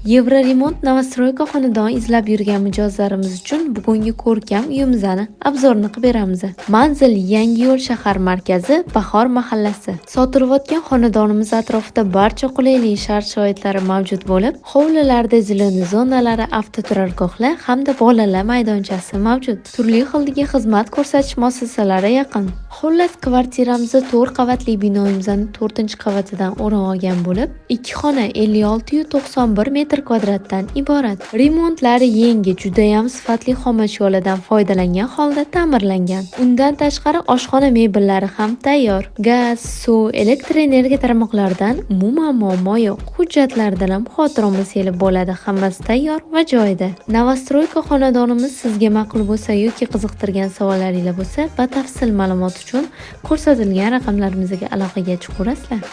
Yevroremont Novostroyka xonadon izlab yurgan mijozlarimiz uchun bugungi ko'rkam uyimizni obzorni qilib beramiz. Manzil Yangiyo'l shahar markazi, Bahor mahallasi. Sotilayotgan xonadonimiz atrofida barcha qulaylik shart-sharoitlari mavjud bo'lib, hovlilarda ziloni zonalari, avtoturargohlar hamda bolalar maydonchasi mavjud. Turli xildagi xizmat ko'rsatish muassasalari yaqin. Xullas, kvartiramiz 4 qavatli binoimizning 4-qavatidan o'rin olgan bo'lib, 2 xona 5691 metr kvadratdan iborat. Remontlari yangi, judayam sifatli xomashyolardan foydalangan holda ta'mirlangan. Undan tashqari oshxona mebellari ham tayyor. Gaz, suv, elektr energiya tarmoqlaridan umuman muammo yo'q. Hujjatlardan ham xotiramiz elib bo'ladi. Hammasi tayyor va joyida. Novostroyka xonadonimiz sizga ma'qul bo'lsa yoki qiziqtirgan savollaringiz bo'lsa, batafsil ma'lumot uchun ko'rsatilgan raqamlarimizga aloqaga chiqaverasizlar.